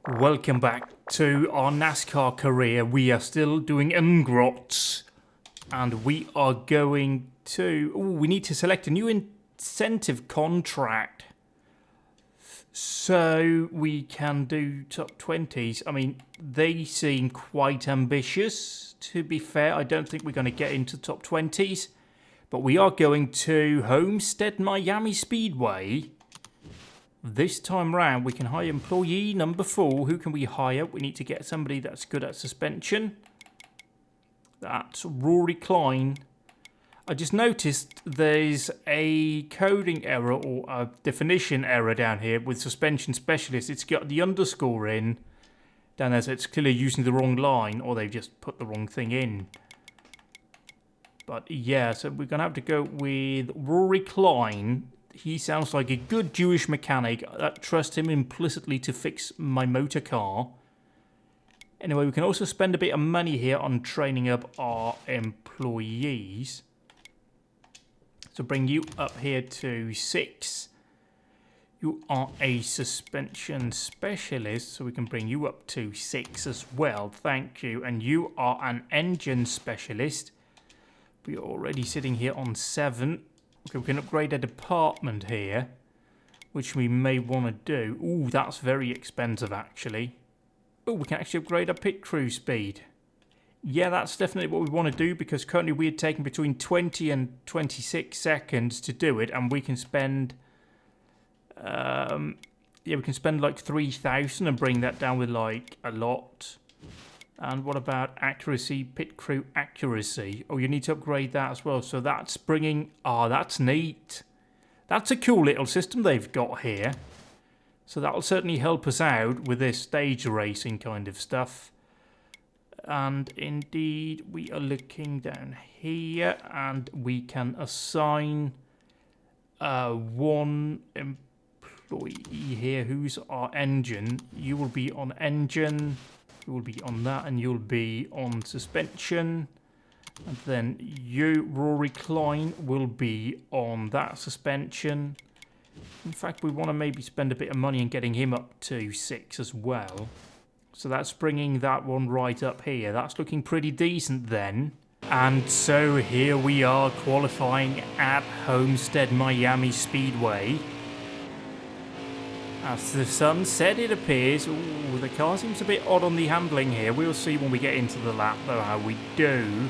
Welcome back to our NASCAR career. We are still doing ingrots, and we are going to... we need to select a new incentive contract so we can do top 20s. I mean, they seem quite ambitious, to be fair. I don't think we're going to get into top 20s, but we are going to Homestead, Miami Speedway. This time round, we can hire employee number 4. Who can we hire? We need to get somebody that's good at suspension. That's Rory Klein. I just noticed there's a coding error or a definition error down here with suspension specialist. It's got the underscore in down there, so it's clearly using the wrong line, or they've just put the wrong thing in. But yeah, so we're going to have to go with Rory Klein. He sounds like a good Jewish mechanic. I trust him implicitly to fix my motor car. Anyway, we can also spend a bit of money here on training up our employees. So bring you up here to 6. You are a suspension specialist, so we can bring you up to 6 as well. Thank you. And you are an engine specialist. We are already sitting here on 7. Okay, we can upgrade a department here, which we may want to do. Ooh, that's very expensive, actually. Oh, we can actually upgrade our pit crew speed. Yeah, that's definitely what we want to do, because currently we're taking between 20 and 26 seconds to do it, and we can spend... yeah, we can spend like 3,000 and bring that down with like a lot. And what about accuracy, pit crew accuracy? Oh, you need to upgrade that as well. So that's bringing... that's neat. That's a cool little system they've got here. So that'll certainly help us out with this stage racing kind of stuff. And indeed, we are looking down here, and we can assign one employee here who's our engine. You will be on engine... You will be on that, and you'll be on suspension. And then you, Rory Klein, will be on that suspension. In fact, we want to maybe spend a bit of money in getting him up to 6 as well. So that's bringing that one right up here. That's looking pretty decent then. And so here we are qualifying at Homestead, Miami Speedway. As the sun set, it appears. Ooh, the car seems a bit odd on the handling here. We'll see when we get into the lap, though, how we do.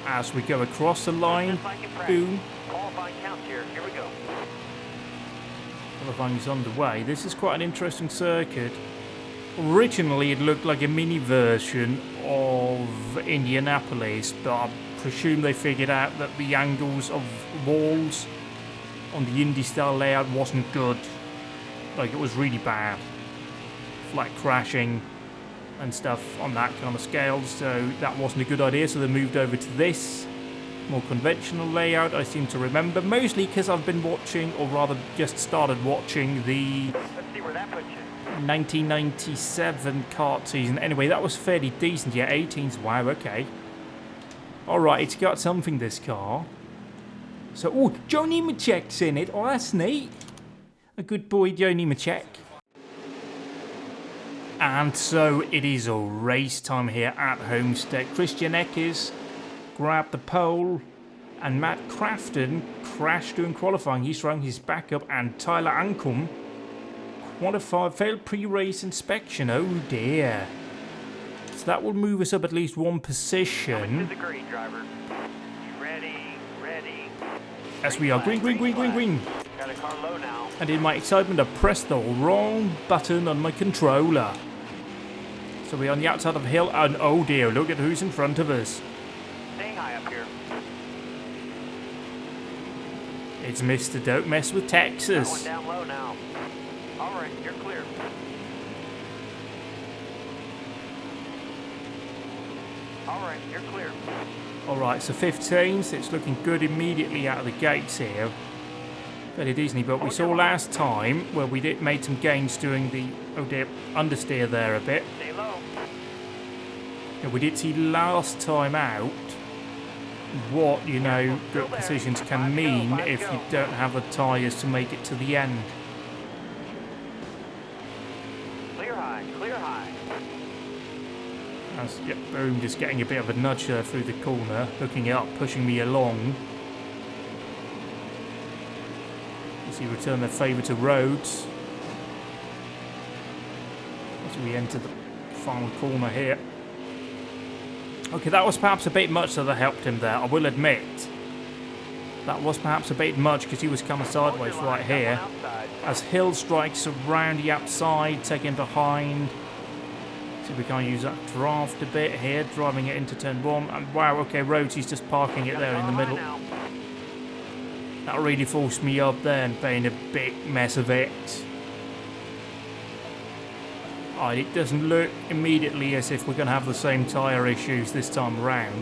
As we go across the line, boom. Qualifying count here. Here we go. Qualifying's underway. This is quite an interesting circuit. Originally, it looked like a mini version of Indianapolis, but I presume they figured out that the angles of walls on the Indy-style layout wasn't good. Like, it was really bad. Flat crashing and stuff on that kind of scale, so that wasn't a good idea, so they moved over to this more conventional layout, I seem to remember, mostly because I've been watching, or rather just started watching, the Let's see where that puts you. 1997 kart season. Anyway, that was fairly decent. Yeah, 18s, wow, okay. Alright, it's got something, this car. So, oh, Joe Nemechek's in it. Oh, that's neat. A good boy, Joe Nemechek. And so it is a race time here at Homestead. Christian Eckes grabbed the pole, and Matt Crafton crashed during qualifying. He's rung his backup, and Tyler Ancombe qualified, failed pre-race inspection. Oh dear. So that will move us up at least one position. To the green, driver. Ready. As we are green. Got a car low now. And in my excitement, I pressed the wrong button on my controller. So we're on the outside of the hill, and oh dear, look at who's in front of us. Staying high up here. It's Mr. Don't Mess with That one Texas. down low now. All right, you're clear. All right, you're clear. Alright, so 15th, it's looking good immediately out of the gates here. Fairly decently, but we saw last time where we made some gains doing the, oh dear, understeer there a bit. Stay low. Yeah, we did see last time out what, you know, good positions can mean if you don't have the tyres to make it to the end. Clear high, clear high. As, yep, boom, just getting a bit of a nudge there through the corner, hooking it up, pushing me along. As he return their favour to roads. As we enter the final corner here. Okay, that was perhaps a bit much, so that helped him there, I will admit. That was perhaps a bit much because he was kind of sideways right here. As hill strikes around the outside, taking behind. So we can use that draft a bit here, driving it into turn 1. And wow, okay, roads, he's just parking it there in the middle. That really forced me up there and made a big mess of it. It doesn't look immediately as if we're going to have the same tyre issues this time around.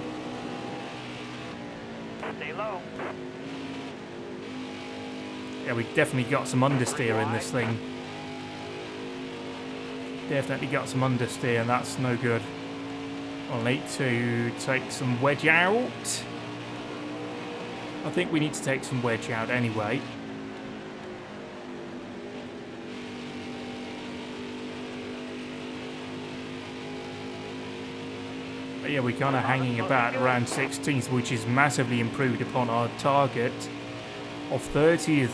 Stay low. Yeah, we definitely got some understeer in this thing. Definitely got some understeer, and that's no good. I'll need to take some wedge out. I think we need to take some wedge out anyway. But yeah, we're kind of hanging about around 16th, which is massively improved upon our target of 30th.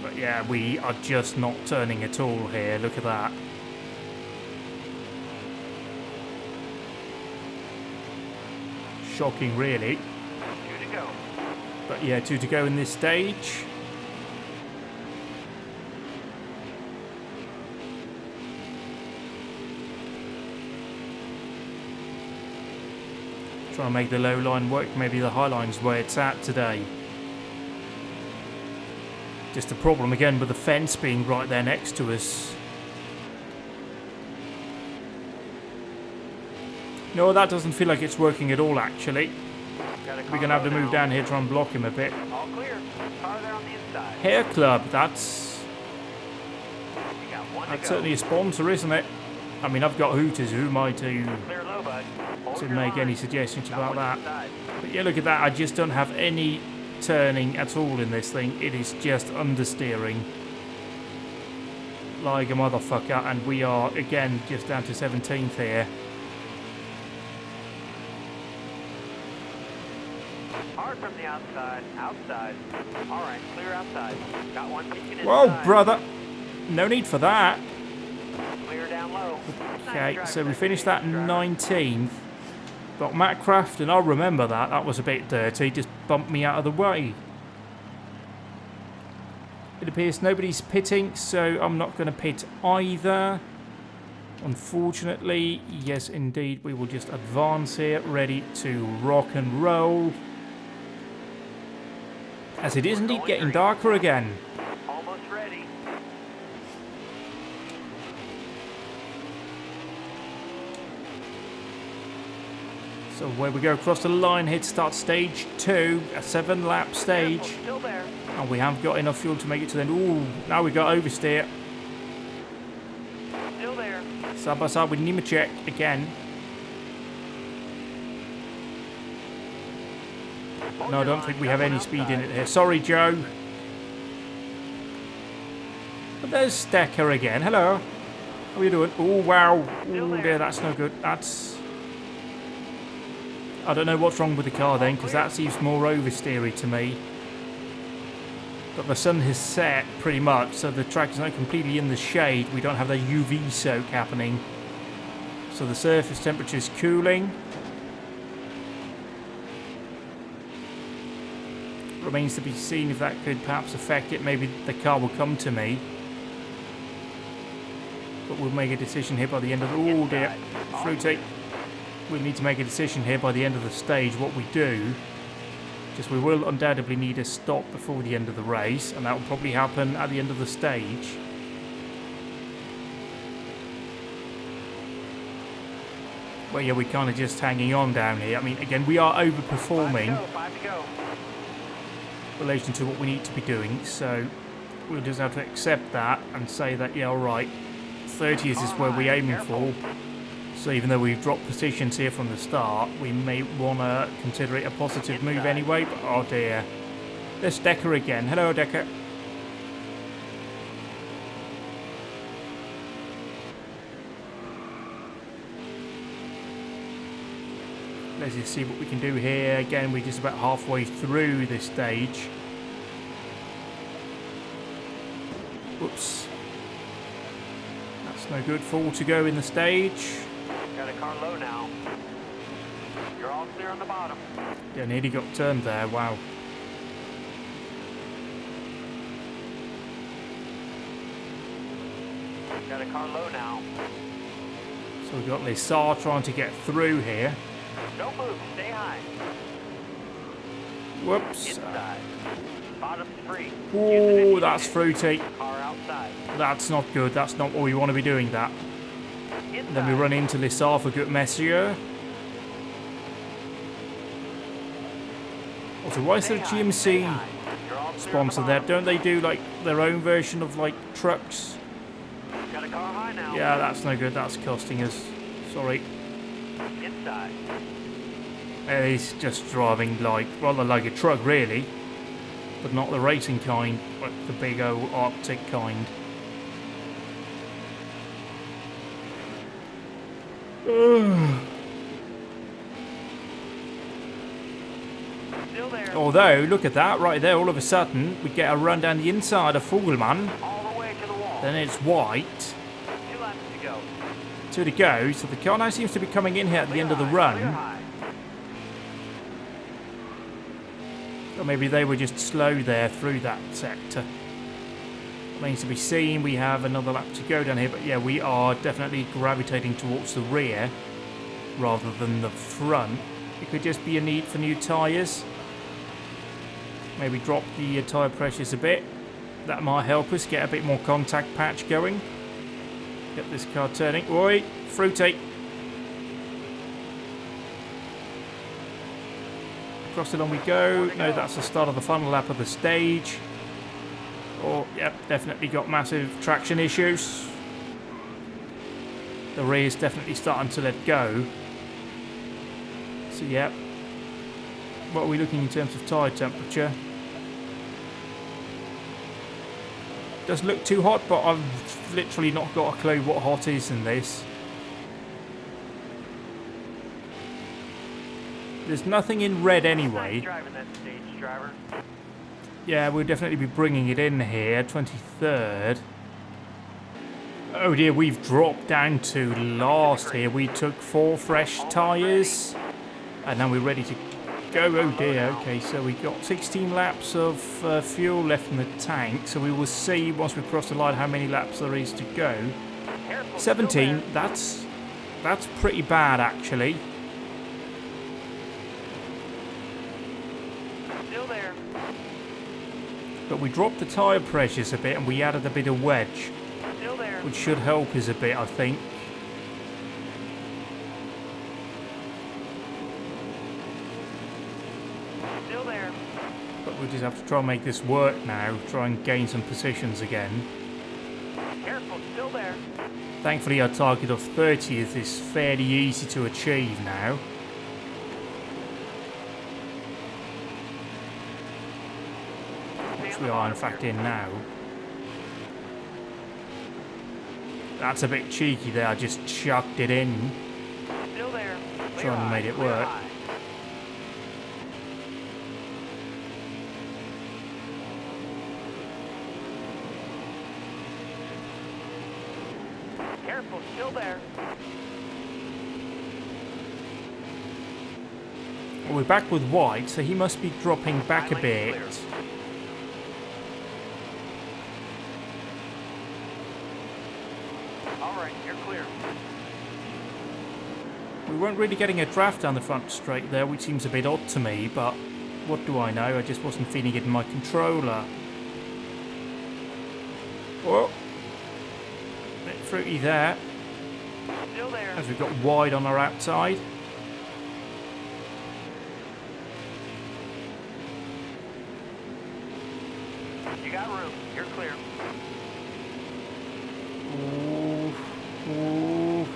But yeah, we are just not turning at all here. Look at that. Shocking, really. 2 to go. But yeah, 2 to go in this stage. Try and make the low line work. Maybe the high line's where it's at today. Just a problem again with the fence being right there next to us. No, that doesn't feel like it's working at all, actually. We're going to have to move down here, try and block him a bit. All clear. Car there on the inside. Hair Club, that's You got 1 to go. certainly a sponsor, isn't it? I mean, I've got Hooters. Who am I Clear low, bud. Hold to your make line. any suggestions Got about 1 that? inside. But yeah, look at that. I just don't have any turning at all in this thing. It is just understeering like a motherfucker, and we are again just down to 17th here. Hard from the outside. Outside. All right, clear outside. Got 1 peeking inside. Whoa, brother! No need for that. Clear down low. Okay, so we finished that 19th. Got Matt Craft, and I'll remember that. That was a bit dirty. Just bumped me out of the way. It appears nobody's pitting, so I'm not going to pit either. Unfortunately, yes indeed, we will just advance here, ready to rock and roll. As it is indeed getting darker again. Almost ready. So where we go across the line here to start stage 2, a 7-lap stage. Careful, still there. And we have got enough fuel to make it to the end. Ooh, now we got oversteer. Still there. Side by side with Nemechek again. No, I don't think we have any speed in it here. Sorry, Joe. But there's Stecker again. Hello. How are you doing? Oh, wow. Oh, dear, that's no good. That's... I don't know what's wrong with the car then, because that seems more oversteery to me. But the sun has set pretty much, so the track is not completely in the shade. We don't have the UV soak happening. So the surface temperature is cooling. Remains to be seen if that could perhaps affect it. Maybe the car will come to me. But we'll make a decision here by the end of the... Oh dear, fruity. We'll need to make a decision here by the end of the stage what we do. Just we will undoubtedly need a stop before the end of the race, and that will probably happen at the end of the stage. Well, yeah, we're kind of just hanging on down here. I mean, again, we are overperforming 5 to go. in relation to what we need to be doing, so we'll just have to accept that and say that, yeah, alright, 30th is where we're aiming for. So even though we've dropped positions here from the start, we may want to consider it a positive move anyway, but oh dear. There's Decker again. Hello, Decker. Let's just see what we can do here. Again, we're just about halfway through this stage. Whoops. That's no good. 4 to go in the stage. Got a car low now. You're all clear on the bottom. Yeah, nearly got turned there. Wow. Got a car low now. So we've got Lissar trying to get through here. Don't move. Stay high. Whoops. Inside. Bottom's free. Oh, that's fruity. Car outside. That's not good. That's not what we want to be doing, that. Inside. Then we run into Lissar for good measure. Also, why is there a GMC sponsor there? Don't they do like their own version of like trucks? Got a car high now. Yeah, that's no good. That's costing us. Sorry. Inside. He's just driving like, rather like a truck really, but not the racing kind, like the big old Arctic kind. Still there. Although, look at that, right there, all of a sudden, we get a run down the inside of Fugelman, All the way to the wall. then it's white. 2 laps to go. 2 to go, so the car now seems to be coming in here at the Clear end of the high, run. clear high. Or maybe they were just slow there through that sector. Remains to be seen. We have another lap to go down here, but yeah, we are definitely gravitating towards the rear rather than the front. It could just be a need for new tyres. Maybe drop the tyre pressures a bit. That might help us get a bit more contact patch going. Get this car turning. Oi, fruity. Across it on we go. No, that's the start of the final lap of the stage. Oh, yep, definitely got massive traction issues. The rear's definitely starting to let go. So, yep. What are we looking in terms of tyre temperature? Doesn't look too hot, but I've literally not got a clue what hot is in this. There's nothing in red anyway. Driving that stage, driver. Yeah, we'll definitely be bringing it in here, 23rd. Oh dear, we've dropped down to last here. We took 4 fresh tyres, and now we're ready to go. Oh dear, okay, so we got 16 laps of fuel left in the tank, so we will see once we cross the line how many laps there is to go. 17, that's pretty bad actually. Still there. But we dropped the tyre pressures a bit and we added a bit of wedge, Still there. which should help us a bit, I think. Still there. But we'll just have to try and make this work now, try and gain some positions again. Careful, still there. Thankfully our target of 30th is fairly easy to achieve now. Which we are in fact in now. That's a bit cheeky there, I just chucked it in. Still there. Trying to make it work. Careful, still there. Well, we're back with white, so he must be dropping back a bit. Alright, you're clear. We weren't really getting a draft down the front straight there, which seems a bit odd to me, but what do I know? I just wasn't feeling it in my controller. Oh, bit fruity there, Still there. as we've got wide on our outside. You got room. You're clear. Ooh, ooh.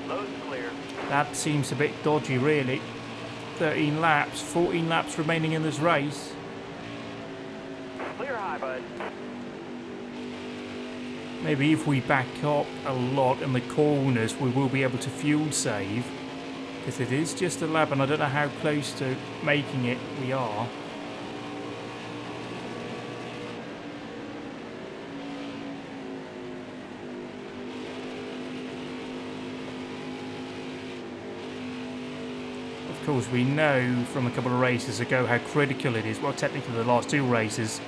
Low's clear. That seems a bit dodgy, really. 13 laps, 14 laps remaining in this race. Clear high, bud. Maybe if we back up a lot in the corners, we will be able to fuel save. Because it is just a lap, and I don't know how close to making it we are. Of course, we know from a couple of races ago how critical it is. Well, technically the last 2 races,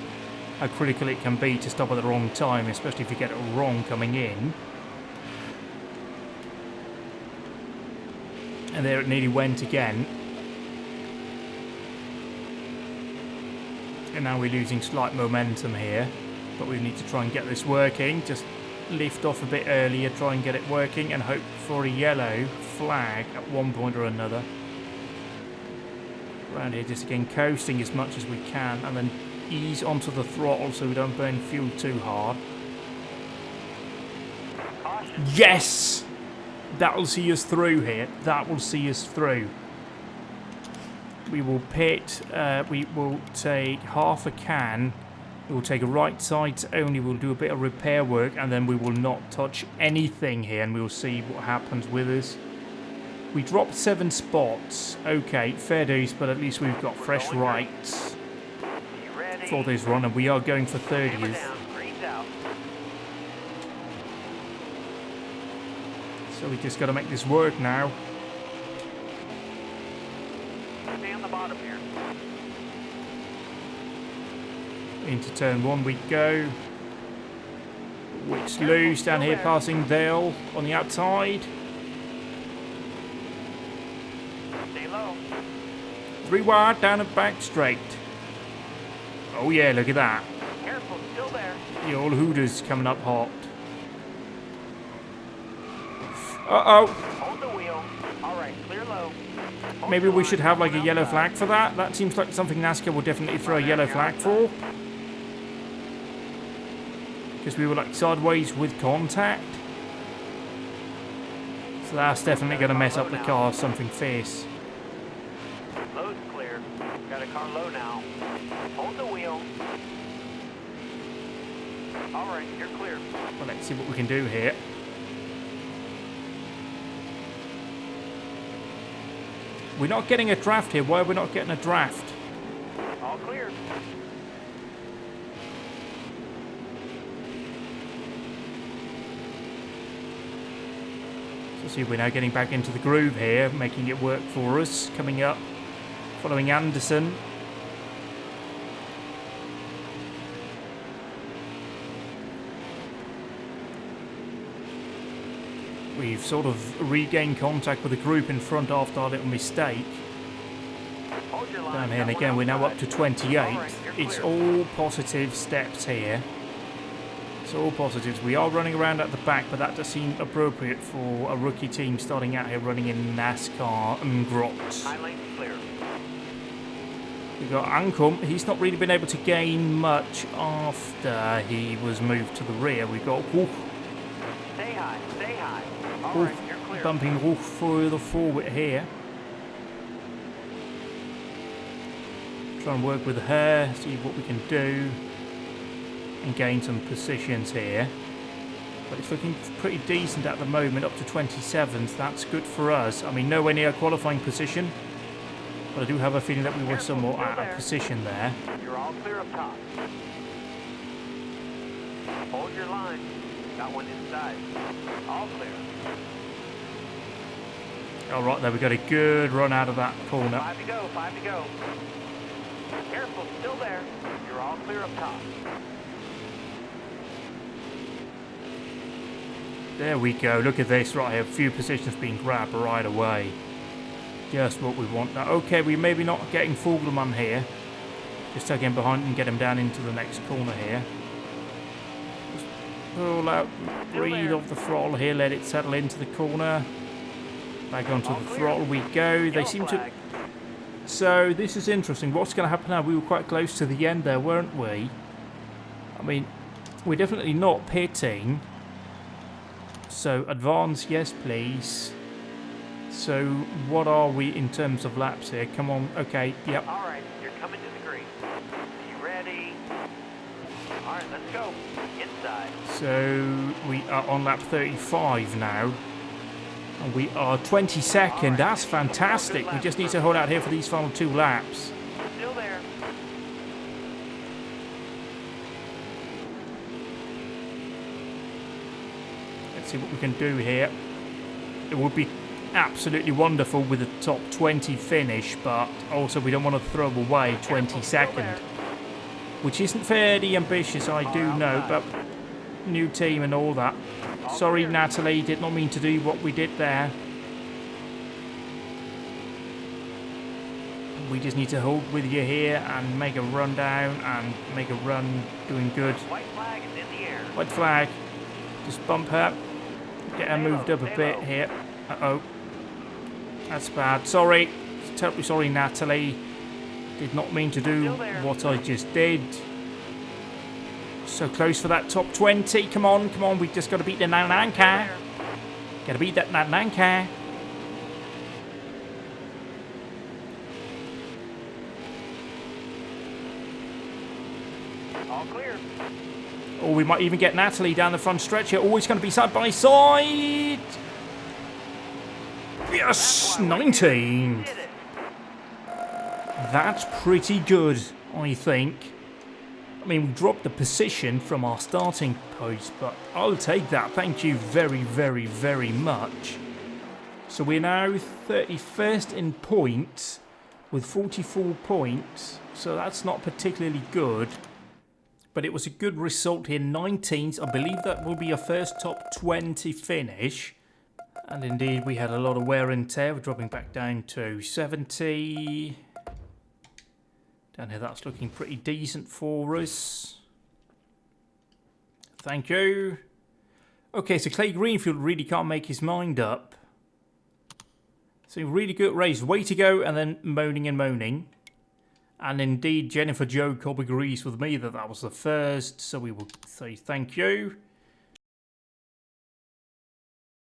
how critical it can be to stop at the wrong time, especially if you get it wrong coming in. And there it nearly went again. And now we're losing slight momentum here. But we need to try and get this working. Just lift off a bit earlier, try and get it working, and hope for a yellow flag at one point or another. Around here, just again coasting as much as we can, and then ease onto the throttle so we don't burn fuel too hard. Yes! That will see us through here. That will see us through. We will pit. We will take half a can. We will take a right sides only. We'll do a bit of repair work, and then we will not touch anything here, and we'll see what happens with us. We dropped 7 spots. Okay, fair dues, but at least we've got fresh rights for this run, and we are going for 30th. So we just got to make this work now. Stay on the bottom here. Into turn 1 we go. Which loose down here, passing Dale on the outside. Stay low. 3 wide, down and back straight. Oh yeah, look at that. Careful, still there. The old Hooters coming up hot. Uh-oh. Hold the wheel. All right, clear low. Hold Maybe the we line, should have like a going yellow outside. flag for that. That seems like something NASCAR will definitely throw a yellow flag for. Because we were like sideways with contact. So that's definitely going to mess up the car, something fierce. Low's clear. Got a car low now. Hold the wheel. All right, you're clear. Well, let's see what we can do here. We're not getting a draft here. Why are we not getting a draft? All clear. So see, we're now getting back into the groove here, making it work for us. Coming up, following Anderson. We've sort of regained contact with the group in front after our little mistake. Hold your line. Down here, and Got again, one we're now up outside. to 28. All right, you're It's clear. all positive steps here. It's all positives. We are running around at the back, but that does seem appropriate for a rookie team starting out here running in NASCAR and Grot. High lane's clear. We've got Ancom. He's not really been able to gain much after he was moved to the rear. We've got Wolf, Stay high. Stay high. All right, you're clear. bumping Wolf further forward here. Try and work with her, see what we can do, and gain some positions here. But it's looking pretty decent at the moment, up to 27th. That's good for us. I mean, nowhere near a qualifying position, but I do have a feeling that we were somewhat out of position there. You're all clear up top. Hold your line. Got one inside. All clear. All right, there we got a good run out of that corner. 5 to go. 5 to go. Careful, still there. You're all clear up top. There we go. Look at this right here. A few positions being grabbed right away. Just what we want. Now, okay, we maybe not getting Fugleman here. Just tuck him behind and get him down into the next corner here. Just pull out, breathe off the throttle here, let it settle into the corner. Back onto the throttle we go. They seem to... So, this is interesting. What's going to happen now? We were quite close to the end there, weren't we? I mean, we're definitely not pitting. So, advance, yes, please. So, what are we in terms of laps here? Come on, okay, yep. All right, you're coming to the green. You ready? All right, let's go. Inside. So, we are on lap 35 now. And we are 22nd. That's fantastic. We just need to hold out here for these final 2 laps. Still there. Let's see what we can do here. It would be absolutely wonderful with a top 20 finish, but also we don't want to throw away 22nd, which isn't fairly ambitious, I do know, but new team and all that. Sorry, Natalie, did not mean to do what we did there. We just need to hold with you here and make a run down and make a run doing good. White flag is in the air. White flag. Just bump her. Get her moved up a bit here. Uh-oh. That's bad. Sorry. Terribly sorry, Natalie. Did not mean to do what I just did. So close for that top 20. Come on, come on. We've just got to beat the Nan car. Got to beat that Nan car. All clear. Or we might even get Natalie down the front stretch here. Always going to be side by side. Yes, 19. Did it. That's pretty good, I think. I mean, we dropped the position from our starting post, but I'll take that. Thank you very, very, very much. So we're now 31st in points with 44 points. So that's not particularly good. But it was a good result here, 19th. I believe that will be our first top 20 finish. And indeed, we had a lot of wear and tear. We're dropping back down to 70. Down here, that's looking pretty decent for us. Thank you. Okay, so Clay Greenfield really can't make his mind up. So really good race. Way to go, and then moaning and moaning. And indeed, Jennifer Jo Cobb agrees with me that that was the first. So we will say thank you.